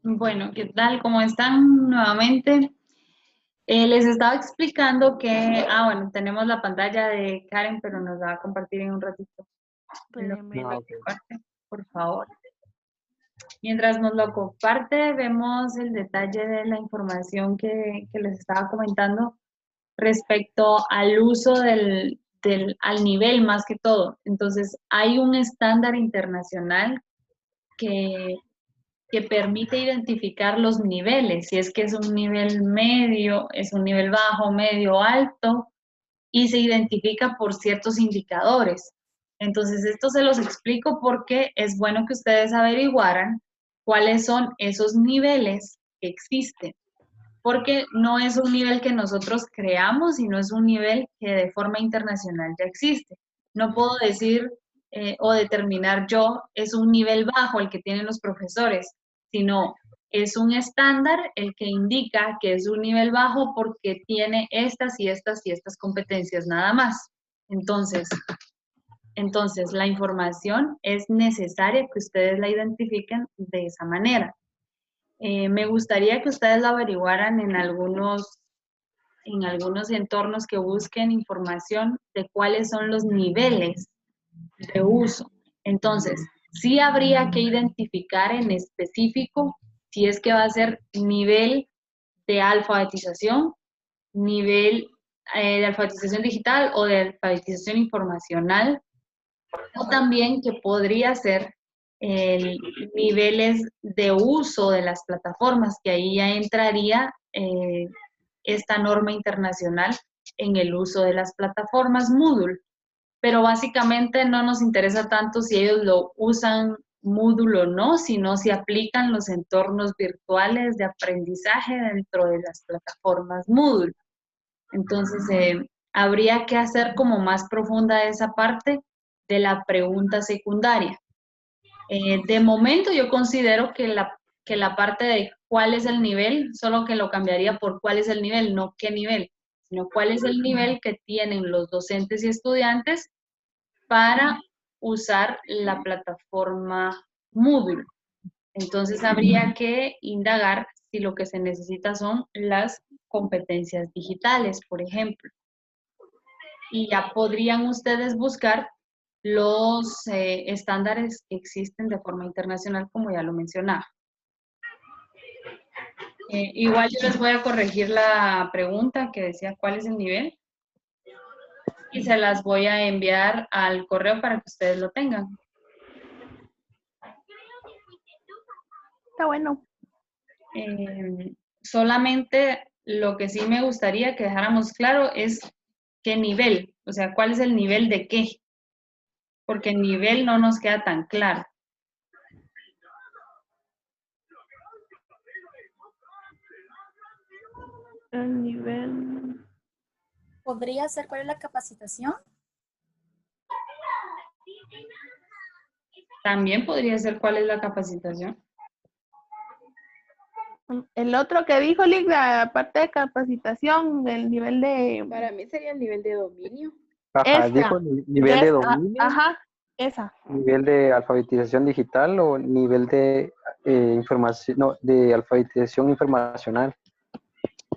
Bueno, ¿qué tal? ¿Cómo están nuevamente? Les estaba explicando que, bueno, tenemos la pantalla de Karen, pero nos la va a compartir en un ratito. Ah, Lo ok. comparte, por favor. Mientras nos lo comparte, vemos el detalle de la información que les estaba comentando respecto al uso al nivel más que todo. Entonces, hay un estándar internacional que que permite identificar los niveles, si es que es un nivel medio, es un nivel bajo, medio, alto, y se identifica por ciertos indicadores. Entonces, esto se los explico porque es bueno que ustedes averiguaran cuáles son esos niveles que existen, porque no es un nivel que nosotros creamos, sino es un nivel que de forma internacional ya existe. No puedo decir o determinar yo, es un nivel bajo el que tienen los profesores, sino es un estándar el que indica que es un nivel bajo porque tiene estas y estas y estas competencias nada más. Entonces, la información es necesaria que ustedes la identifiquen de esa manera. Me gustaría que ustedes lo averiguaran en algunos entornos que busquen información de cuáles son los niveles de uso. Entonces, sí habría que identificar en específico si es que va a ser nivel de alfabetización, nivel de alfabetización digital o de alfabetización informacional, o también que podría ser niveles de uso de las plataformas, que ahí ya entraría esta norma internacional en el uso de las plataformas Moodle. Pero básicamente no nos interesa tanto si ellos lo usan Moodle o no, sino si aplican los entornos virtuales de aprendizaje dentro de las plataformas Moodle. Entonces, habría que hacer como más profunda esa parte de la pregunta secundaria. De momento yo considero que la parte de cuál es el nivel, solo que lo cambiaría por cuál es el nivel, no qué nivel, sino cuál es el nivel que tienen los docentes y estudiantes para usar la plataforma Moodle. Entonces habría que indagar si lo que se necesita son las competencias digitales, por ejemplo. Y ya podrían ustedes buscar los estándares que existen de forma internacional, como ya lo mencionaba. Igual yo les voy a corregir la pregunta que decía cuál es el nivel y se las voy a enviar al correo para que ustedes lo tengan. Está bueno. Solamente lo que sí me gustaría que dejáramos claro es qué nivel, o sea, cuál es el nivel de qué, porque el nivel no nos queda tan claro. El nivel. ¿Podría ser cuál es la capacitación? También podría ser cuál es la capacitación. El otro que dijo, Lick, la parte de capacitación, el nivel de. Para mí sería el nivel de dominio. Ajá, Esa. dijo nivel de dominio, Ajá, esa. nivel de alfabetización digital o nivel de información, no, de alfabetización informacional.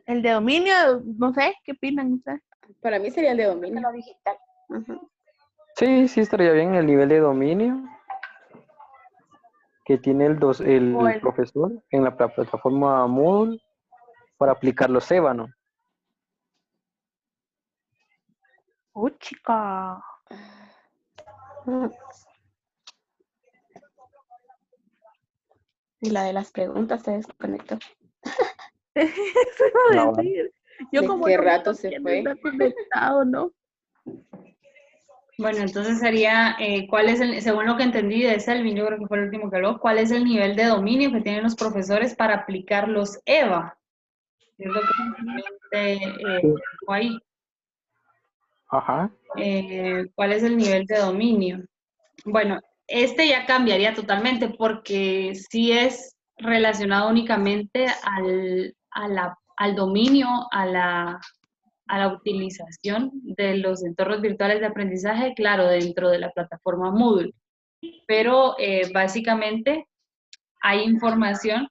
El de dominio, no sé, ¿qué opinan ustedes? Para mí sería el de dominio. Lo digital. Ajá. Sí, sí estaría bien el nivel de dominio que tiene el O el. profesor en la plataforma Moodle para aplicar los ébano. Chica. Y la de las preguntas se desconectó. Eso iba a No, decir. Yo ¿De como qué no rato veo se quién fue? está conectado, ¿no? Bueno, entonces sería, ¿cuál es según lo que entendí de Selvin, yo creo que fue el último que habló, cuál es el nivel de dominio que tienen los profesores para aplicar los EVA? Es lo que dijo ahí. Ajá. ¿Cuál es el nivel de dominio? Bueno, este ya cambiaría totalmente porque sí es relacionado únicamente al dominio, a la utilización de los entornos virtuales de aprendizaje, claro, dentro de la plataforma Moodle. Pero básicamente hay información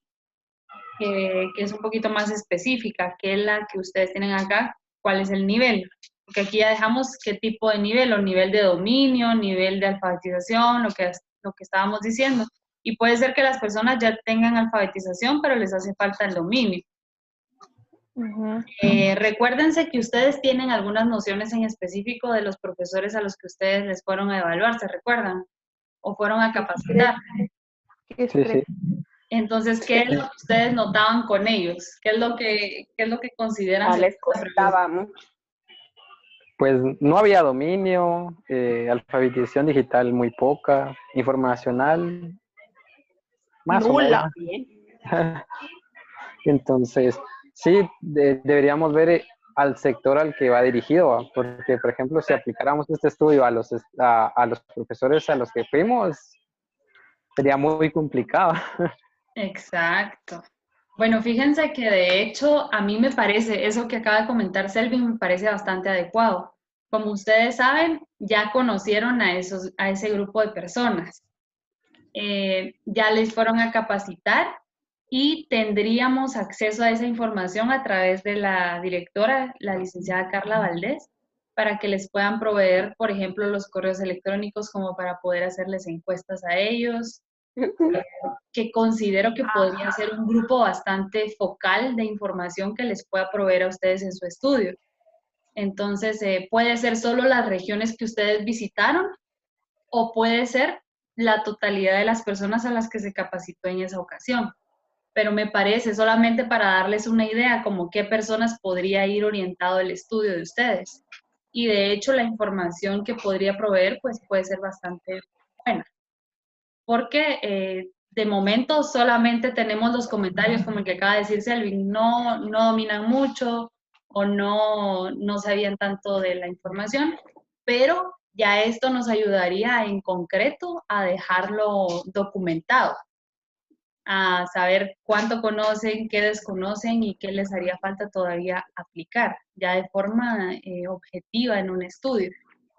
que es un poquito más específica que la que ustedes tienen acá, cuál es el nivel. Porque aquí ya dejamos qué tipo de nivel, o nivel de dominio, nivel de alfabetización, lo que estábamos diciendo. Y puede ser que las personas ya tengan alfabetización, pero les hace falta el dominio. Ujú. Recuérdense que ustedes tienen algunas nociones en específico de los profesores a los que ustedes les fueron a evaluar, ¿se recuerdan? O fueron a capacitar. Qué Sí, sí. estrés. Entonces, ¿qué es lo que ustedes notaban con ellos? ¿Qué es lo que consideran? Les costaba mucho. Pues no había dominio, alfabetización digital muy poca, informacional más o menos. Nula. Bien. Entonces, sí, deberíamos ver al sector al que va dirigido, ¿va? Porque, por ejemplo, si aplicáramos este estudio a los profesores a los que fuimos, sería muy complicado. Exacto. Bueno, fíjense que de hecho a mí me parece, eso que acaba de comentar Selvin me parece bastante adecuado. Como ustedes saben, ya conocieron a ese grupo de personas. Ya les fueron a capacitar y tendríamos acceso a esa información a través de la directora, la licenciada Carla Valdés, para que les puedan proveer, por ejemplo, los correos electrónicos como para poder hacerles encuestas a ellos, que considero que podría ser un grupo bastante focal de información que les pueda proveer a ustedes en su estudio. Entonces, puede ser solo las regiones que ustedes visitaron o puede ser la totalidad de las personas a las que se capacitó en esa ocasión. Pero me parece, solamente para darles una idea, como qué personas podría ir orientado el estudio de ustedes. Y de hecho, la información que podría proveer, pues puede ser bastante buena. Porque de momento solamente tenemos los comentarios como el que acaba de decir Selvin, no dominan mucho o no sabían tanto de la información, pero ya esto nos ayudaría en concreto a dejarlo documentado, a saber cuánto conocen, qué desconocen y qué les haría falta todavía aplicar, ya de forma objetiva en un estudio.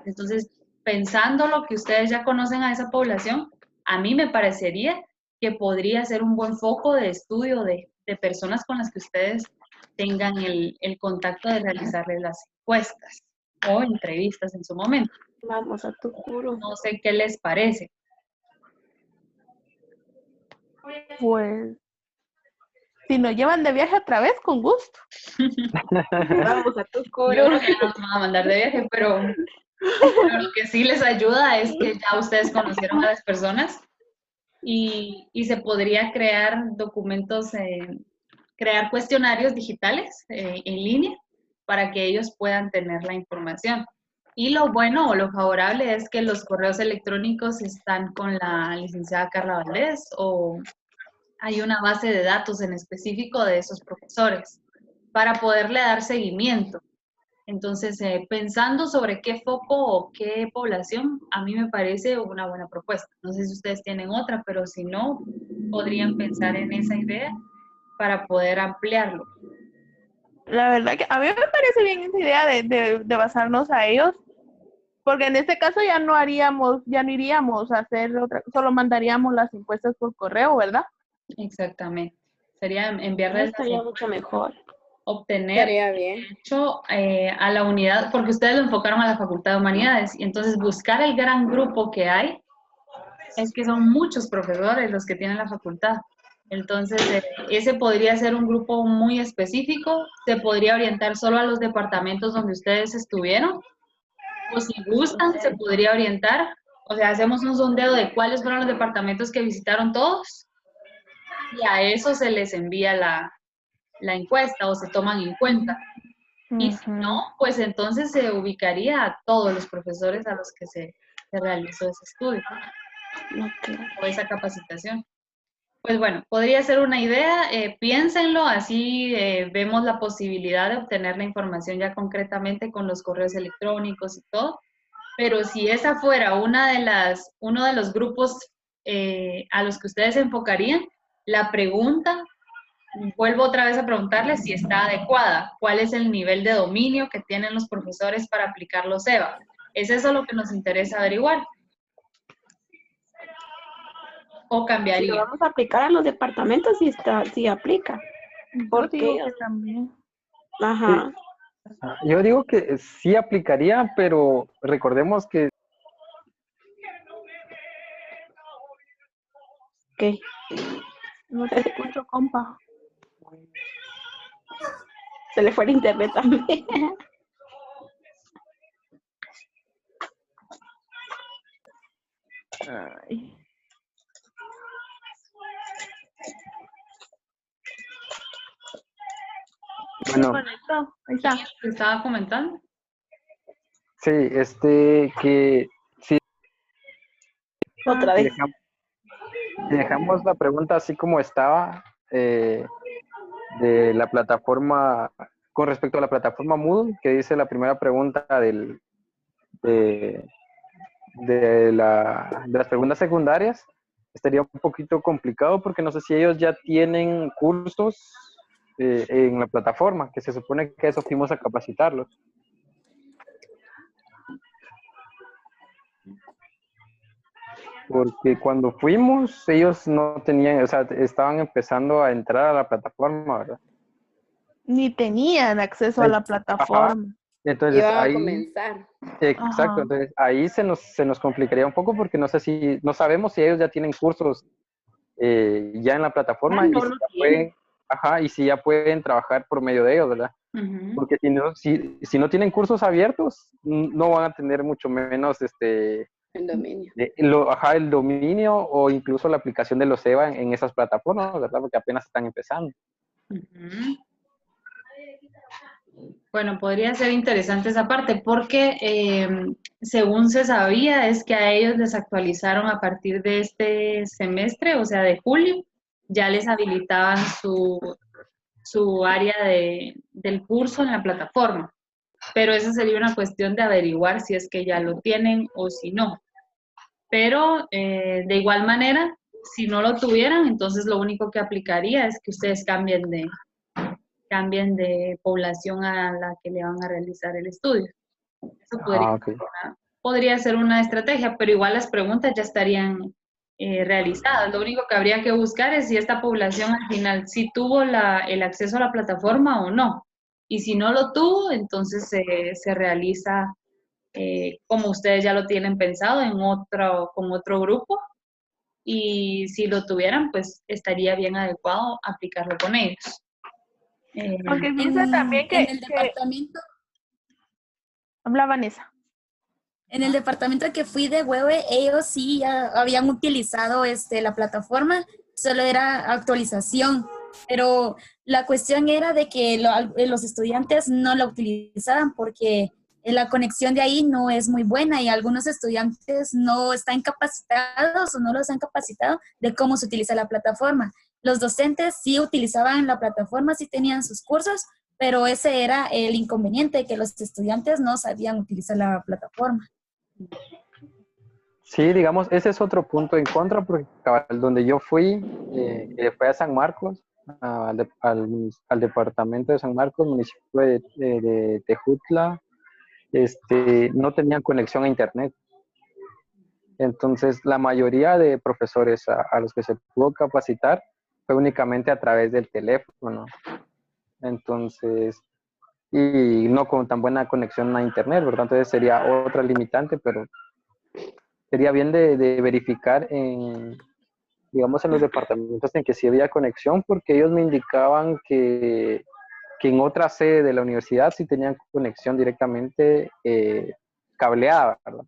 Entonces, pensando lo que ustedes ya conocen a esa población, a mí me parecería que podría ser un buen foco de estudio de personas con las que ustedes tengan el contacto de realizarles las encuestas o entrevistas en su momento. Vamos a tu juro. No sé qué les parece. Pues, si nos llevan de viaje otra vez, con gusto. Vamos a tu Yo juro. creo que ya no nos van a mandar de viaje, pero lo que sí les ayuda es que ya ustedes conocieron a las personas y se podría crear documentos, crear cuestionarios digitales en línea para que ellos puedan tener la información. Y lo bueno o lo favorable es que los correos electrónicos están con la licenciada Carla Valdés o hay una base de datos en específico de esos profesores para poderle dar seguimiento. Entonces, pensando sobre qué foco o qué población, a mí me parece una buena propuesta. No sé si ustedes tienen otra, pero si no, podrían pensar en esa idea para poder ampliarlo. La verdad que a mí me parece bien esa idea de basarnos a ellos, porque en este caso ya no iríamos a hacer otra, solo mandaríamos las encuestas por correo, ¿verdad? Exactamente. Sería enviarles Estaría mucho mejor. obtener, Estaría bien. de hecho, a la unidad, porque ustedes lo enfocaron a la Facultad de Humanidades, y entonces buscar el gran grupo que hay, es que son muchos profesores los que tienen la facultad. Entonces, ese podría ser un grupo muy específico, se podría orientar solo a los departamentos donde ustedes estuvieron, o si gustan, se podría orientar, o sea, hacemos un sondeo de cuáles fueron los departamentos que visitaron todos, y a eso se les envía la encuesta o se toman en cuenta. Y si no, pues entonces se ubicaría a todos los profesores a los que se realizó ese estudio o esa capacitación. Pues bueno, podría ser una idea, piénsenlo, así vemos la posibilidad de obtener la información ya concretamente con los correos electrónicos y todo, pero si esa fuera uno de los grupos a los que ustedes se enfocarían, la pregunta, vuelvo otra vez a preguntarles si está adecuada, cuál es el nivel de dominio que tienen los profesores para aplicar los EVA. ¿Es eso lo que nos interesa averiguar? ¿O Si lo cambiaría? vamos a aplicar a los departamentos, sí aplica. ¿Por Yo digo qué? que también. Ajá. Yo digo que sí aplicaría, pero recordemos que ¿Qué? No te escucho, compa. Se le fue el internet también. Ay. bueno, Conectó. Ahí está. ¿Te estaba comentando? sí, que si Otra vez. dejamos la pregunta así como estaba, de la plataforma, con respecto a la plataforma Moodle, que dice la primera pregunta de, de las preguntas secundarias, estaría un poquito complicado porque no sé si ellos ya tienen cursos en la plataforma, que se supone que eso fuimos a capacitarlos. Porque cuando fuimos, ellos no tenían, o sea, estaban empezando a entrar a la plataforma, ¿verdad? Ni tenían acceso a la Ajá. plataforma. Entonces Iban a ahí, comenzar. exacto, Ajá. entonces ahí se nos complicaría un poco porque no sabemos si ellos ya tienen cursos ya en la plataforma y No si lo ya tienen. y si ya pueden trabajar por medio de ellos, ¿verdad? Ujú. Porque si no tienen cursos abiertos, no van a tener mucho menos El dominio. el dominio o incluso la aplicación de los EVA en esas plataformas, ¿verdad? Porque apenas están empezando. Ujú. Bueno, podría ser interesante esa parte porque según se sabía es que a ellos les actualizaron a partir de este semestre, o sea, de julio, ya les habilitaban su área del curso en la plataforma. Pero esa sería una cuestión de averiguar si es que ya lo tienen o si no. Pero de igual manera, si no lo tuvieran, entonces lo único que aplicaría es que ustedes cambien de población a la que le van a realizar el estudio. Eso Ok. podría ser una estrategia, pero igual las preguntas ya estarían realizadas. Lo único que habría que buscar es si esta población al final sí tuvo el acceso a la plataforma o no. Y si no lo tuvo, entonces se realiza como ustedes ya lo tienen pensado con otro grupo. Y si lo tuvieran, pues estaría bien adecuado aplicarlo con ellos. Aunque piensa también En el departamento, habla Vanessa. en el departamento que fui de Huehue, ellos sí ya habían utilizado la plataforma, solo era actualización, pero la cuestión era de que los estudiantes no la utilizaban porque la conexión de ahí no es muy buena y algunos estudiantes no están capacitados o no los han capacitado de cómo se utiliza la plataforma. Los docentes sí utilizaban la plataforma, sí tenían sus cursos, pero ese era el inconveniente, que los estudiantes no sabían utilizar la plataforma. Sí, digamos, ese es otro punto en contra, porque cabal, donde yo fui, fue a San Marcos, al departamento de San Marcos, municipio de Tejutla, no tenían conexión a internet. Entonces, la mayoría de profesores a los que se pudo capacitar fue únicamente a través del teléfono. Entonces, y no con tan buena conexión a internet, ¿verdad? Entonces sería otra limitante, pero sería bien de verificar digamos, en los departamentos en que sí había conexión, porque ellos me indicaban que en otra sede de la universidad sí tenían conexión directamente cableada, ¿verdad?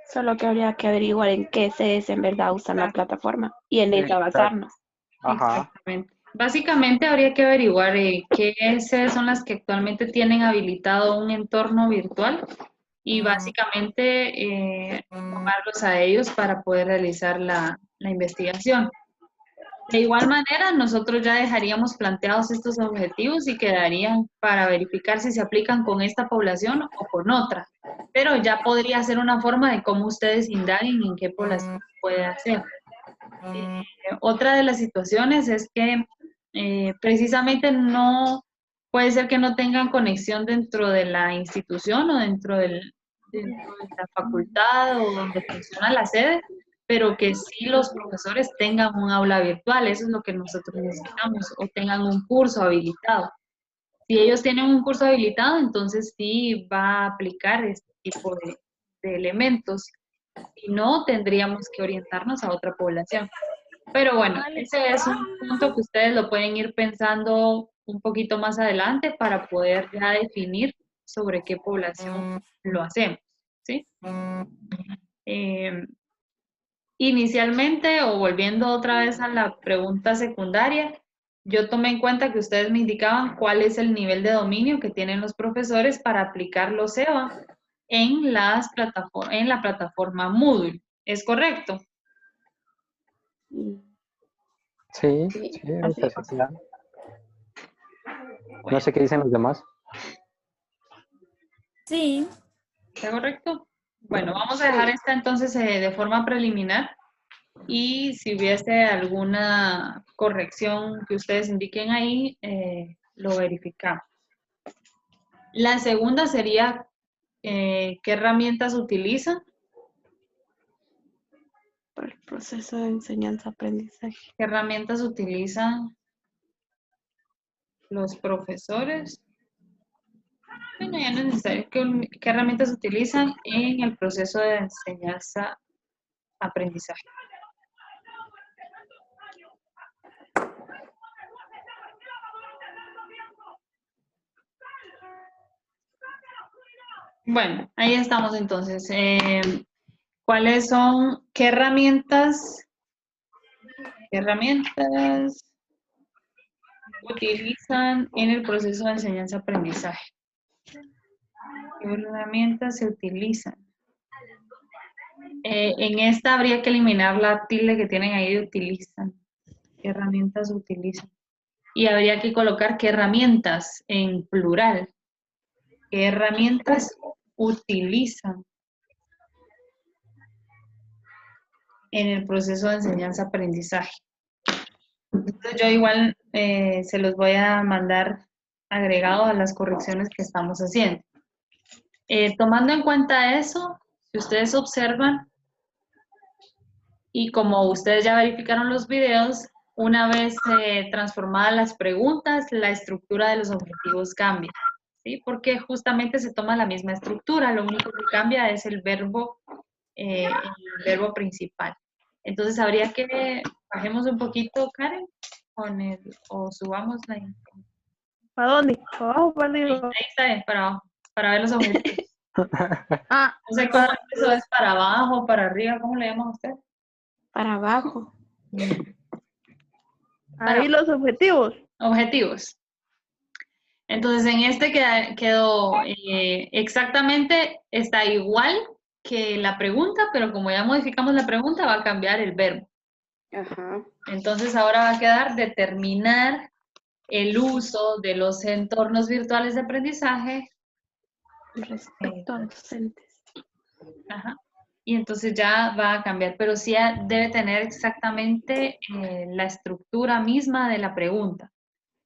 Solo que habría que averiguar en qué sedes en verdad usan la plataforma y en esa Exacto. basarnos. Ajá. Exactamente. Básicamente habría que averiguar qué sedes son las que actualmente tienen habilitado un entorno virtual y básicamente tomarlos a ellos para poder realizar la investigación. De igual manera, nosotros ya dejaríamos planteados estos objetivos y quedarían para verificar si se aplican con esta población o con otra. Pero ya podría ser una forma de cómo ustedes indaguen en qué población se puede hacer. Otra de las situaciones es que precisamente no puede ser que no tengan conexión dentro de la institución o dentro de la facultad o donde funciona la sede, pero que sí los profesores tengan un aula virtual, eso es lo que nosotros necesitamos, o tengan un curso habilitado. Si ellos tienen un curso habilitado, entonces sí va a aplicar este tipo de elementos. Si no, tendríamos que orientarnos a otra población. Pero bueno, ese es un punto que ustedes lo pueden ir pensando un poquito más adelante para poder ya definir sobre qué población lo hacemos, ¿sí? Inicialmente, o volviendo otra vez a la pregunta secundaria, yo tomé en cuenta que ustedes me indicaban cuál es el nivel de dominio que tienen los profesores para aplicar los EVA en la plataforma Moodle. ¿Es correcto? Sí, Sí, sí, así ahorita es. sí, claro. No sé qué dicen los demás. Sí, ¿Está correcto? Bueno, vamos a dejar esta entonces de forma preliminar y si hubiese alguna corrección que ustedes indiquen ahí, lo verificamos. La segunda sería, ¿qué herramientas utilizan? Para el proceso de enseñanza-aprendizaje. ¿Qué herramientas utilizan los profesores? Bueno, ya no es necesario. ¿Qué herramientas utilizan en el proceso de enseñanza-aprendizaje? Bueno, ahí estamos entonces. ¿Cuáles son, qué herramientas utilizan en el proceso de enseñanza-aprendizaje? ¿Qué herramientas se utilizan? En esta habría que eliminar la tilde que tienen ahí de utilizan. ¿Qué herramientas utilizan? Y habría que colocar qué herramientas en plural. ¿Qué herramientas utilizan en el proceso de enseñanza-aprendizaje? Entonces yo igual se los voy a mandar agregado a las correcciones que estamos haciendo. Tomando en cuenta eso, si ustedes observan, y como ustedes ya verificaron los videos, una vez transformadas las preguntas, la estructura de los objetivos cambia, ¿sí? Porque justamente se toma la misma estructura, lo único que cambia es el verbo principal. Entonces habría que bajemos un poquito, Karen, o subamos la información. ¿Para dónde? ¿Para abajo, para Ahí arriba? está bien, para ver los objetivos. Ah, No sé cómo eso es para abajo, para arriba, ¿cómo le llama usted? Para abajo. ahí los objetivos. Objetivos. Entonces, en este quedó exactamente, está igual que la pregunta, pero como ya modificamos la pregunta, va a cambiar el verbo. Ajá. Entonces, ahora va a quedar determinar el uso de los entornos virtuales de aprendizaje. Respecto a docentes. Ajá. Y entonces ya va a cambiar, pero sí debe tener exactamente la estructura misma de la pregunta.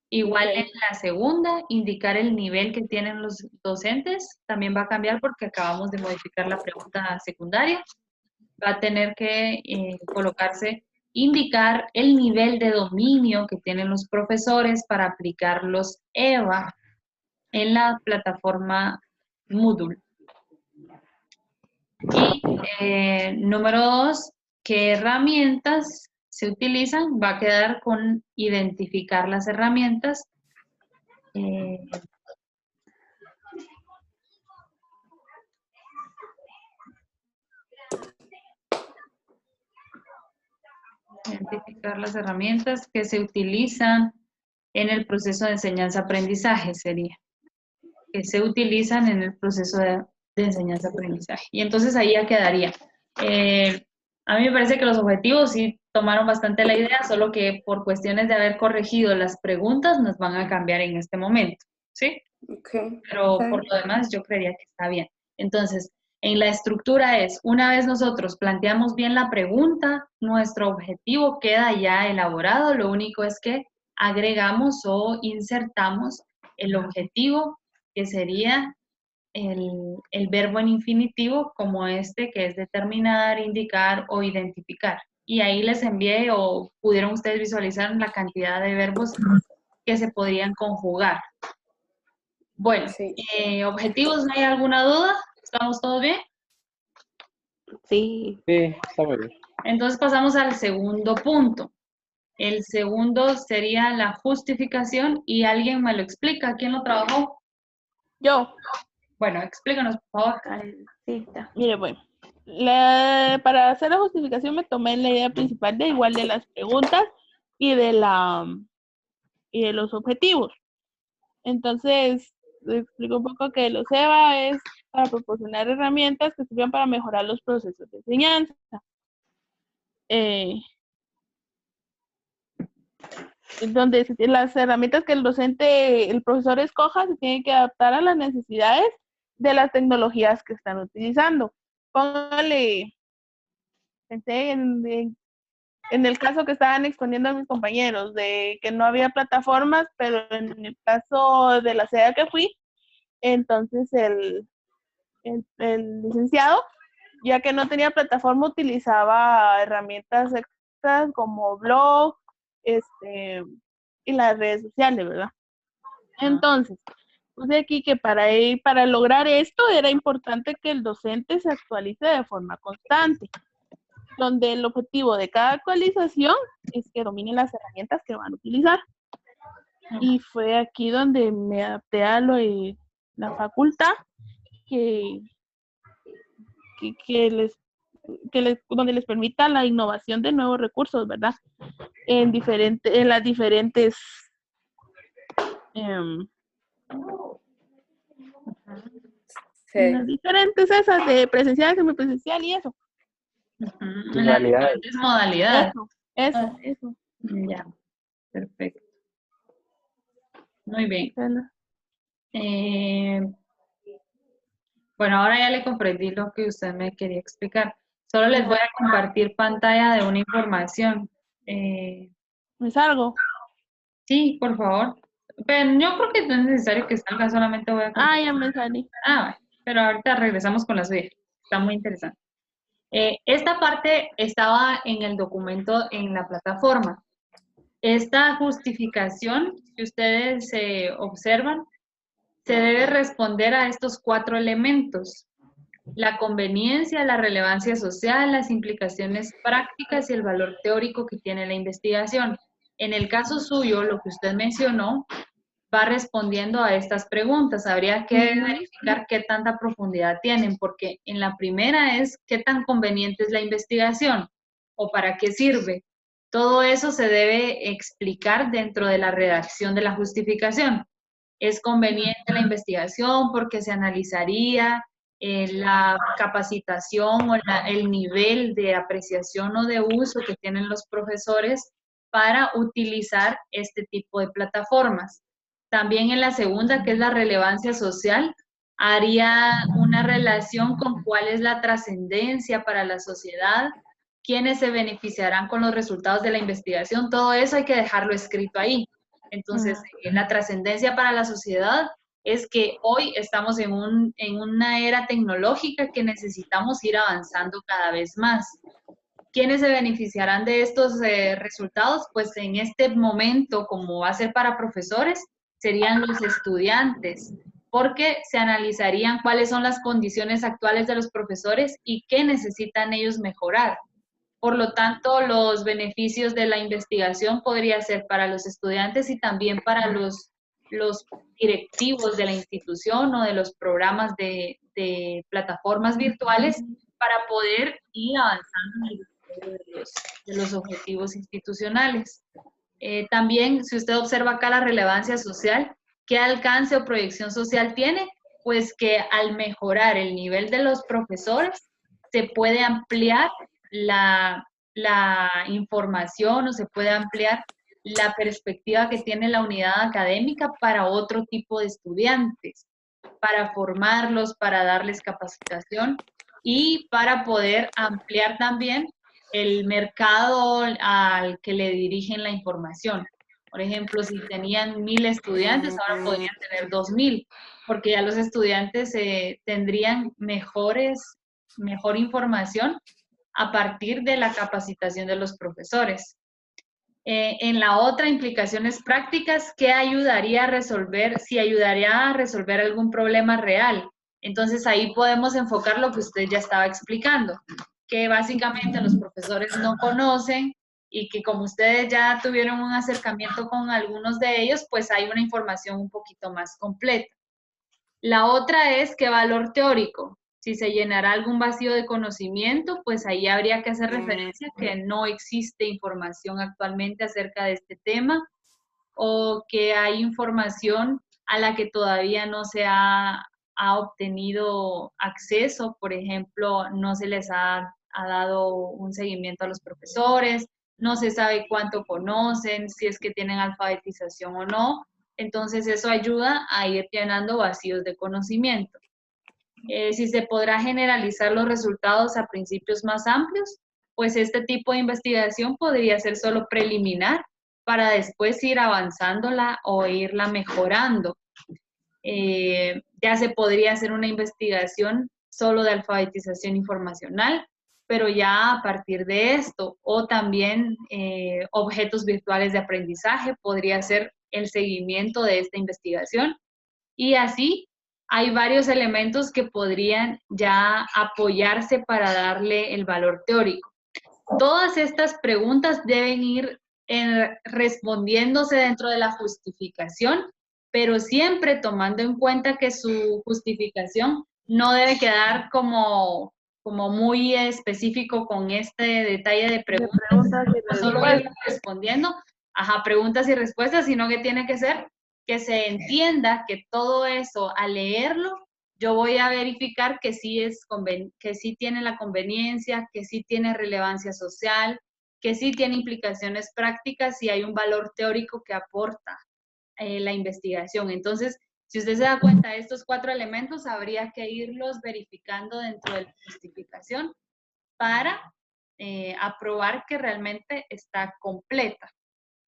Igual en la segunda, indicar el nivel que tienen los docentes, también va a cambiar porque acabamos de modificar la pregunta secundaria. Va a tener que colocarse, indicar el nivel de dominio que tienen los profesores para aplicar los EVA en la plataforma Moodle. Y número 2, ¿qué herramientas se utilizan? Va a quedar con identificar las herramientas. Identificar las herramientas que se utilizan en el proceso de enseñanza-aprendizaje sería. Que se utilizan en el proceso de enseñanza-aprendizaje. Y entonces ahí ya quedaría. A mí me parece que los objetivos sí tomaron bastante la idea, solo que por cuestiones de haber corregido las preguntas nos van a cambiar en este momento, ¿sí? Okay. Pero por lo demás yo creería que está bien. Entonces, en la estructura es, una vez nosotros planteamos bien la pregunta, nuestro objetivo queda ya elaborado, lo único es que agregamos o insertamos el objetivo que sería el verbo en infinitivo como este, que es determinar, indicar o identificar. Y ahí les envié o pudieron ustedes visualizar la cantidad de verbos que se podrían conjugar. Bueno, Sí. objetivos, ¿no hay alguna duda? ¿Estamos todos bien? Sí, Sí, está muy bien. Entonces pasamos al segundo punto. El segundo sería la justificación y alguien me lo explica. ¿Quién lo trabajó? Yo, Bueno, explícanos, por favor. Karencita. mire, bueno, para hacer la justificación me tomé la idea principal de igual de las preguntas y de los objetivos. Entonces, les explico un poco que el OSEVA es para proporcionar herramientas que sirvan para mejorar los procesos de enseñanza. Donde las herramientas que el profesor escoja, se tienen que adaptar a las necesidades de las tecnologías que están utilizando. Póngale, pensé en el caso que estaban exponiendo a mis compañeros, de que no había plataformas, pero en el caso de la sede que fui, entonces el licenciado, ya que no tenía plataforma, utilizaba herramientas extras como blog, y las redes sociales, ¿verdad? Entonces, puse aquí que para lograr esto era importante que el docente se actualice de forma constante, donde el objetivo de cada actualización es que domine las herramientas que van a utilizar. Y fue aquí donde me adapté a lo de la facultad, donde les permita la innovación de nuevos recursos, ¿verdad? En las diferentes esas de presencial, semipresencial y eso. En las diferentes modalidades. Eso. Ya, perfecto. Muy bien. Bueno, ahora ya le comprendí lo que usted me quería explicar. Solo les voy a compartir pantalla de una información. ¿Me salgo? Sí, por favor. Pero yo creo que no es necesario que salga, solamente voy a compartir. Ya me salí. Bueno, pero ahorita regresamos con la suya. Está muy interesante. Esta parte estaba en el documento en la plataforma. Esta justificación, si ustedes observan, se debe responder a estos 4 elementos: la conveniencia, la relevancia social, las implicaciones prácticas y el valor teórico que tiene la investigación. En el caso suyo, lo que usted mencionó, va respondiendo a estas preguntas. Habría que verificar qué tanta profundidad tienen, porque en la primera es qué tan conveniente es la investigación o para qué sirve. Todo eso se debe explicar dentro de la redacción de la justificación. Es conveniente la investigación porque se analizaría la capacitación o el nivel de apreciación o de uso que tienen los profesores para utilizar este tipo de plataformas. También en la segunda, que es la relevancia social, haría una relación con cuál es la trascendencia para la sociedad, quiénes se beneficiarán con los resultados de la investigación. Todo eso hay que dejarlo escrito ahí. Entonces, la trascendencia para la sociedad es que hoy estamos en una era tecnológica que necesitamos ir avanzando cada vez más. ¿Quiénes se beneficiarán de estos resultados? Pues en este momento, como va a ser para profesores, serían los estudiantes, porque se analizarían cuáles son las condiciones actuales de los profesores y qué necesitan ellos mejorar. Por lo tanto, los beneficios de la investigación podría ser para los estudiantes y también para los directivos de la institución o de los programas de plataformas virtuales para poder ir avanzando en el desarrollo de los objetivos institucionales. También, si usted observa acá la relevancia social, ¿qué alcance o proyección social tiene? Pues que al mejorar el nivel de los profesores, se puede ampliar la información o se puede ampliar la perspectiva que tiene la unidad académica para otro tipo de estudiantes, para formarlos, para darles capacitación y para poder ampliar también el mercado al que le dirigen la información. Por ejemplo, si tenían 1000 estudiantes, ahora podrían tener 2000, porque ya los estudiantes tendrían mejor información a partir de la capacitación de los profesores. En la otra, implicaciones prácticas, ¿qué ayudaría a resolver? Si ayudaría a resolver algún problema real. Entonces ahí podemos enfocar lo que usted ya estaba explicando, que básicamente los profesores no conocen y que como ustedes ya tuvieron un acercamiento con algunos de ellos, pues hay una información un poquito más completa. La otra es qué valor teórico. Si se llenará algún vacío de conocimiento, pues ahí habría que hacer referencia que no existe información actualmente acerca de este tema o que hay información a la que todavía no se ha obtenido acceso. Por ejemplo, no se les ha dado un seguimiento a los profesores, no se sabe cuánto conocen, si es que tienen alfabetización o no. Entonces eso ayuda a ir llenando vacíos de conocimiento. Si se podrá generalizar los resultados a principios más amplios, pues este tipo de investigación podría ser solo preliminar para después ir avanzándola o irla mejorando. Ya se podría hacer una investigación solo de alfabetización informacional, pero ya a partir de esto, o también objetos virtuales de aprendizaje, podría ser el seguimiento de esta investigación. Y así hay varios elementos que podrían ya apoyarse para darle el valor teórico. Todas estas preguntas deben ir respondiéndose dentro de la justificación, pero siempre tomando en cuenta que su justificación no debe quedar como muy específico con este detalle de preguntas y solo ir respondiendo, preguntas y respuestas, sino que tiene que ser que se entienda que todo eso, al leerlo, yo voy a verificar que que sí tiene la conveniencia, que sí tiene relevancia social, que sí tiene implicaciones prácticas y hay un valor teórico que aporta la investigación. Entonces, si usted se da cuenta de estos 4 elementos, habría que irlos verificando dentro de la justificación para aprobar que realmente está completa.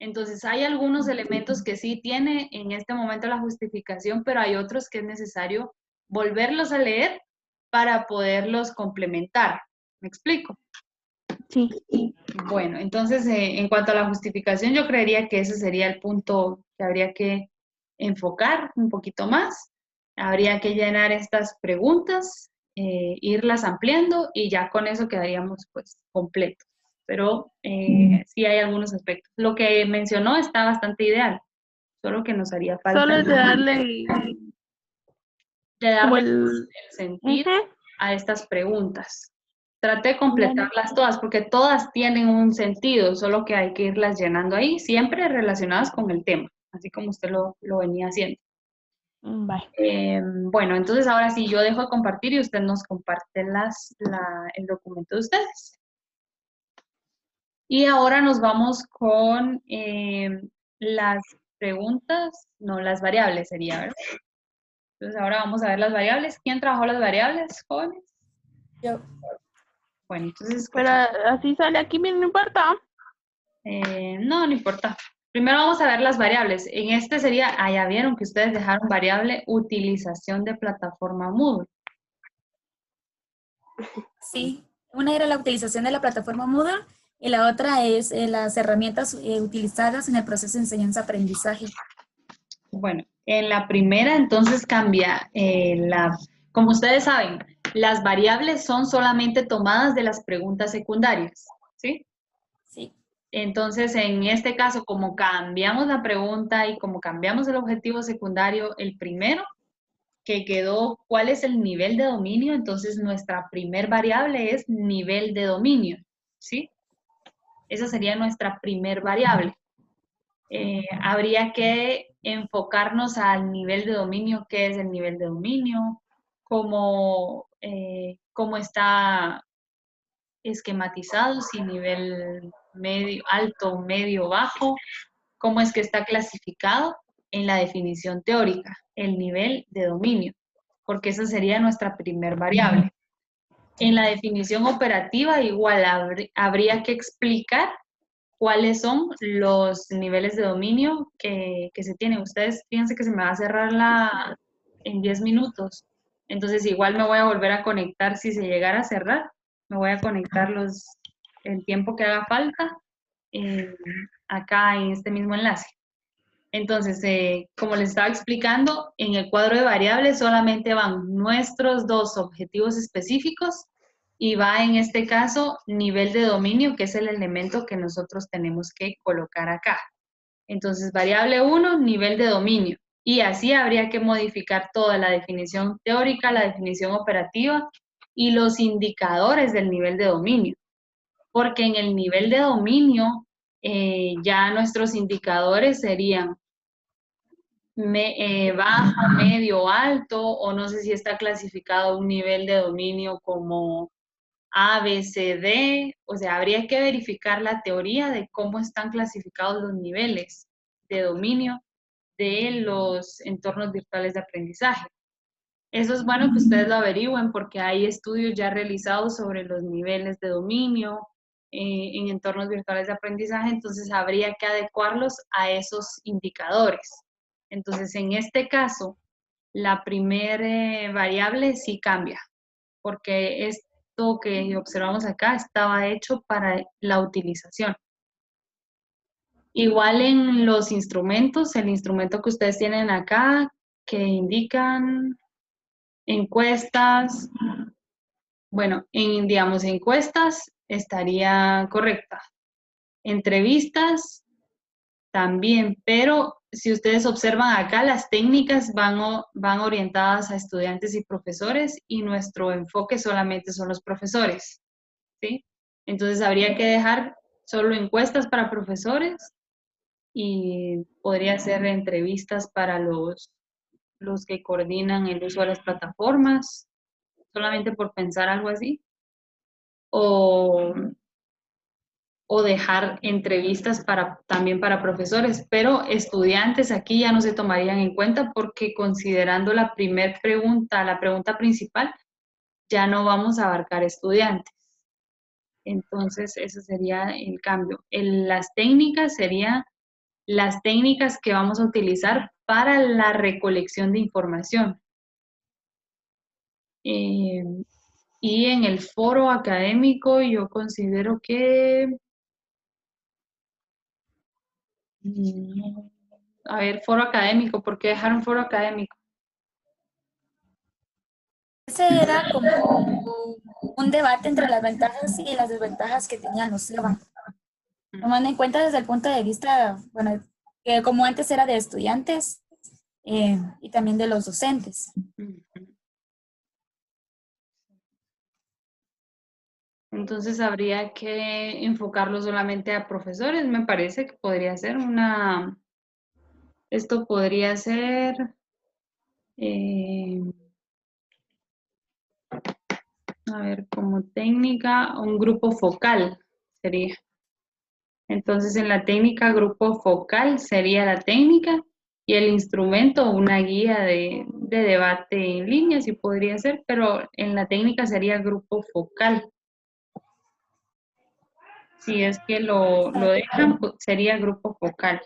Entonces, hay algunos elementos que sí tiene en este momento la justificación, pero hay otros que es necesario volverlos a leer para poderlos complementar. ¿Me explico? Sí. Bueno, entonces, en cuanto a la justificación, yo creería que ese sería el punto que habría que enfocar un poquito más. Habría que llenar estas preguntas, irlas ampliando y ya con eso quedaríamos pues completos. Pero sí hay algunos aspectos. Lo que mencionó está bastante ideal, solo que nos haría falta Solo es de darle como el sentido a estas preguntas. Traté de Bueno. completarlas todas, porque todas tienen un sentido, solo que hay que irlas llenando ahí, siempre relacionadas con el tema, así como usted lo venía haciendo. Bye. Bueno, entonces ahora sí, yo dejo de compartir y usted nos comparte el documento de ustedes. Y ahora nos vamos con las preguntas, no, las variables sería, ¿verdad? Entonces ahora vamos a ver las variables. ¿Quién trabajó las variables, jóvenes? Yo. Bueno, entonces... Pero así sale aquí, no importa. No, no importa. Primero vamos a ver las variables. En este sería, ya vieron que ustedes dejaron variable utilización de plataforma Moodle. Sí, una era la utilización de la plataforma Moodle y la otra es las herramientas utilizadas en el proceso de enseñanza-aprendizaje. Bueno, en la primera entonces cambia como ustedes saben, las variables son solamente tomadas de las preguntas secundarias, ¿sí? Sí. Entonces, en este caso, como cambiamos la pregunta y como cambiamos el objetivo secundario, el primero que quedó, ¿cuál es el nivel de dominio? Entonces, nuestra primer variable es nivel de dominio, ¿sí? Esa sería nuestra primer variable. Habría que enfocarnos al nivel de dominio. ¿Qué es el nivel de dominio? ¿Cómo está esquematizado? Si nivel medio, alto, medio, bajo. ¿Cómo es que está clasificado? En la definición teórica, el nivel de dominio, porque esa sería nuestra primer variable. En la definición operativa igual habría que explicar cuáles son los niveles de dominio que se tienen. Ustedes fíjense que se me va a cerrar en 10 minutos. Entonces igual me voy a volver a conectar si se llegara a cerrar. Me voy a conectar el tiempo que haga falta acá en este mismo enlace. Entonces, como les estaba explicando, en el cuadro de variables solamente van nuestros dos objetivos específicos y va en este caso nivel de dominio, que es el elemento que nosotros tenemos que colocar acá. Entonces, variable 1, nivel de dominio. Y así habría que modificar toda la definición teórica, la definición operativa y los indicadores del nivel de dominio. Porque en el nivel de dominio ya nuestros indicadores serían bajo, medio, alto, o no sé si está clasificado un nivel de dominio como A, B, C, D. O sea, habría que verificar la teoría de cómo están clasificados los niveles de dominio de los entornos virtuales de aprendizaje. Eso es bueno que ustedes lo averigüen porque hay estudios ya realizados sobre los niveles de dominio en entornos virtuales de aprendizaje, entonces habría que adecuarlos a esos indicadores. Entonces, en este caso, la primera variable sí cambia, porque esto que observamos acá estaba hecho para la utilización. Igual en los instrumentos, el instrumento que ustedes tienen acá, que indican encuestas, bueno, digamos, encuestas estaría correcta. Entrevistas también, pero si ustedes observan acá, las técnicas van orientadas a estudiantes y profesores y nuestro enfoque solamente son los profesores, ¿sí? Entonces habría que dejar solo encuestas para profesores y podría ser entrevistas para los que coordinan el uso de las plataformas, solamente por pensar algo así, o dejar entrevistas también para profesores, pero estudiantes aquí ya no se tomarían en cuenta porque considerando la pregunta principal, ya no vamos a abarcar estudiantes. Entonces, ese sería el cambio. Las técnicas serían las técnicas que vamos a utilizar para la recolección de información. Y en el foro académico yo considero que... A ver, foro académico, ¿por qué dejaron foro académico? Ese era como un debate entre las ventajas y las desventajas que tenían los SEBA. Tomando en cuenta desde el punto de vista, bueno, que como antes era de estudiantes y también de los docentes. Entonces habría que enfocarlo solamente a profesores, me parece que podría ser esto podría ser, a ver, como técnica, un grupo focal sería. Entonces en la técnica grupo focal sería la técnica y el instrumento una guía de debate en línea, sí podría ser, pero en la técnica sería grupo focal. Si es que lo dejan, pues sería grupo focal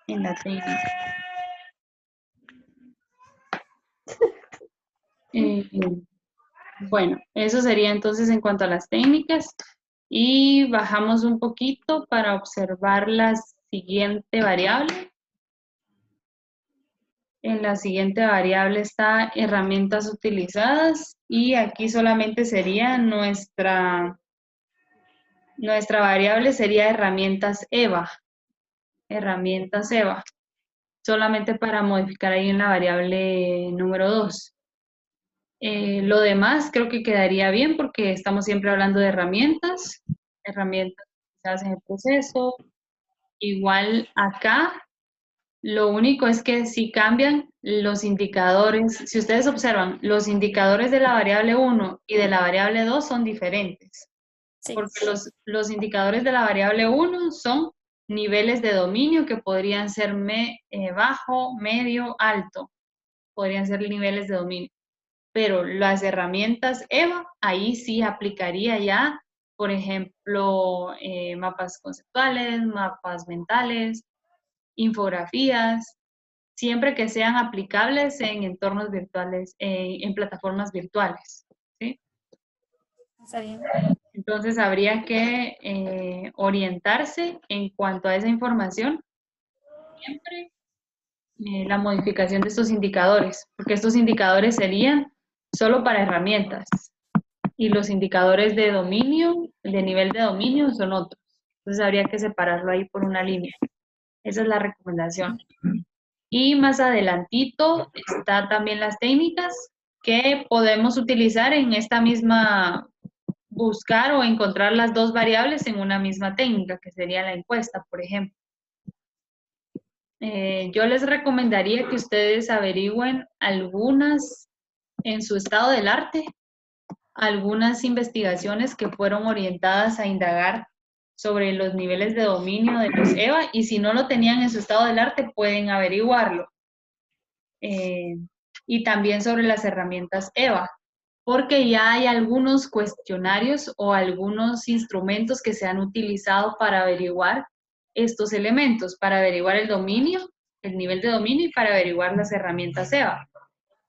en la técnica. Bueno, eso sería entonces en cuanto a las técnicas. Y bajamos un poquito para observar la siguiente variable. En la siguiente variable está herramientas utilizadas y aquí solamente sería nuestra variable sería herramientas EVA. Herramientas EVA. Solamente para modificar ahí en la variable número 2. Lo demás creo que quedaría bien porque estamos siempre hablando de herramientas utilizadas en el proceso. Igual acá, lo único es que si cambian los indicadores, si ustedes observan, los indicadores de la variable 1 y de la variable 2 son diferentes. Sí. Porque los indicadores de la variable 1 son niveles de dominio que podrían ser bajo, medio, alto. Podrían ser niveles de dominio. Pero las herramientas EVA, ahí sí aplicaría ya por ejemplo, mapas conceptuales, mapas mentales, infografías, siempre que sean aplicables en entornos virtuales, en plataformas virtuales, ¿sí? Está bien. Entonces habría que orientarse en cuanto a esa información, siempre la modificación de estos indicadores, porque estos indicadores serían solo para herramientas y los indicadores de dominio, de nivel de dominio son otros. Entonces habría que separarlo ahí por una línea. Esa es la recomendación. Y más adelantito está también las técnicas que podemos utilizar en esta misma, buscar o encontrar las dos variables en una misma técnica, que sería la encuesta, por ejemplo. Yo les recomendaría que ustedes averigüen algunas en su estado del arte, algunas investigaciones que fueron orientadas a indagar sobre los niveles de dominio de los EVA, y si no lo tenían en su estado del arte, pueden averiguarlo. Y también sobre las herramientas EVA, porque ya hay algunos cuestionarios o algunos instrumentos que se han utilizado para averiguar estos elementos, para averiguar el dominio, el nivel de dominio y para averiguar las herramientas EVA.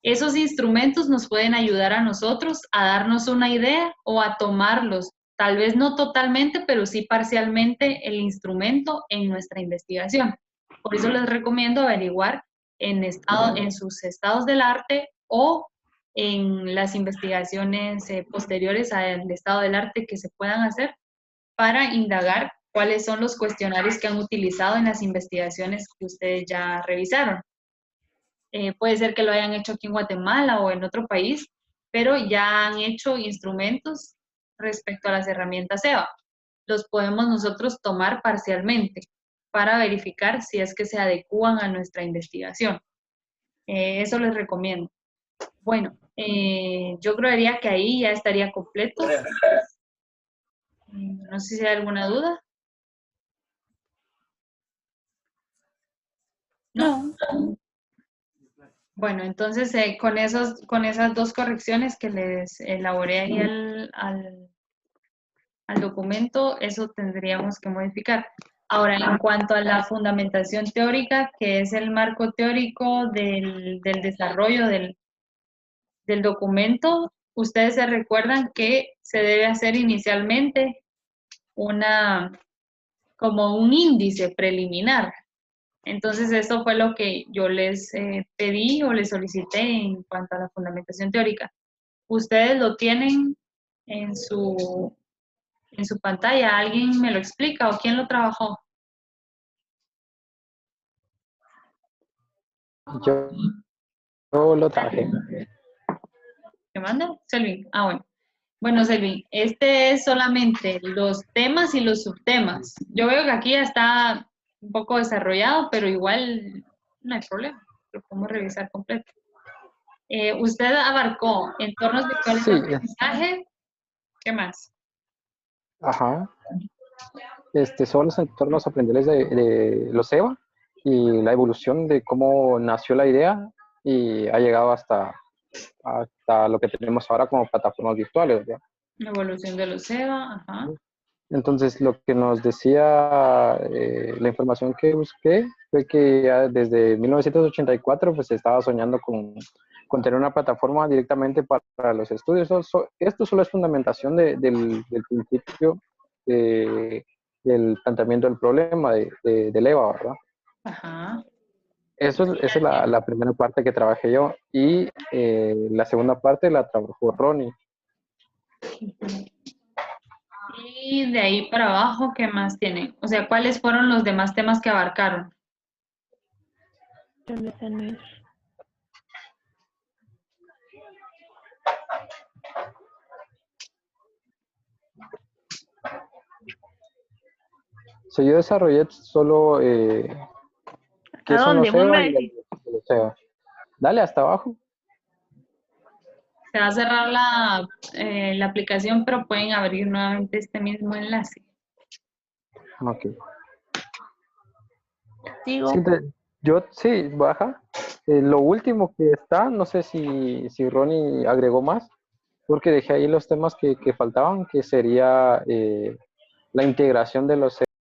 Esos instrumentos nos pueden ayudar a nosotros a darnos una idea o a tomarlos, tal vez no totalmente, pero sí parcialmente el instrumento en nuestra investigación. Por eso les recomiendo averiguar en sus estados del arte o en las investigaciones posteriores al estado del arte que se puedan hacer para indagar cuáles son los cuestionarios que han utilizado en las investigaciones que ustedes ya revisaron. Puede ser que lo hayan hecho aquí en Guatemala o en otro país, pero ya han hecho instrumentos respecto a las herramientas EVA. Los podemos nosotros tomar parcialmente para verificar si es que se adecúan a nuestra investigación. Eso les recomiendo. Bueno, yo creería que ahí ya estaría completo. No sé si hay alguna duda. No. Bueno, entonces con esas dos correcciones que les elaboré ahí al documento, eso tendríamos que modificar. Ahora, en cuanto a la fundamentación teórica, que es el marco teórico del desarrollo del documento, ustedes se recuerdan que se debe hacer inicialmente como un índice preliminar. Entonces, eso fue lo que yo les pedí o les solicité en cuanto a la fundamentación teórica. Ustedes lo tienen en su pantalla. ¿Alguien me lo explica o quién lo trabajó? Yo lo trabajé. ¿Qué manda? Selvin. Ah, bueno. Bueno, Selvin, este es solamente los temas y los subtemas. Yo veo que aquí ya está un poco desarrollado, pero igual no hay problema. Lo podemos revisar completo. Usted abarcó entornos virtuales Sí. de aprendizaje. ¿Qué más? Ajá. Son los entornos aprendizajes de los EVA y la evolución de cómo nació la idea y ha llegado hasta lo que tenemos ahora como plataformas virtuales, ¿verdad? La evolución de los EVA, ajá. Entonces, lo que nos decía la información que busqué fue que ya desde 1984 pues se estaba soñando con tener una plataforma directamente para los estudios. Esto solo es fundamentación del principio del planteamiento del problema del EVA, ¿verdad? Ajá. Esa es la primera parte que trabajé yo y la segunda parte la trabajó Ronnie. Y de ahí para abajo, ¿qué más tienen? O sea, ¿cuáles fueron los demás temas que abarcaron? So, yo desarrollé solo qué son los EVA y los EVA. Dale hasta abajo. Se va a cerrar la aplicación, pero pueden abrir nuevamente este mismo enlace. Ok. Sigo. Sí, baja. Lo último que está, no sé si Ronnie agregó más, porque dejé ahí los temas que faltaban, que sería la integración de los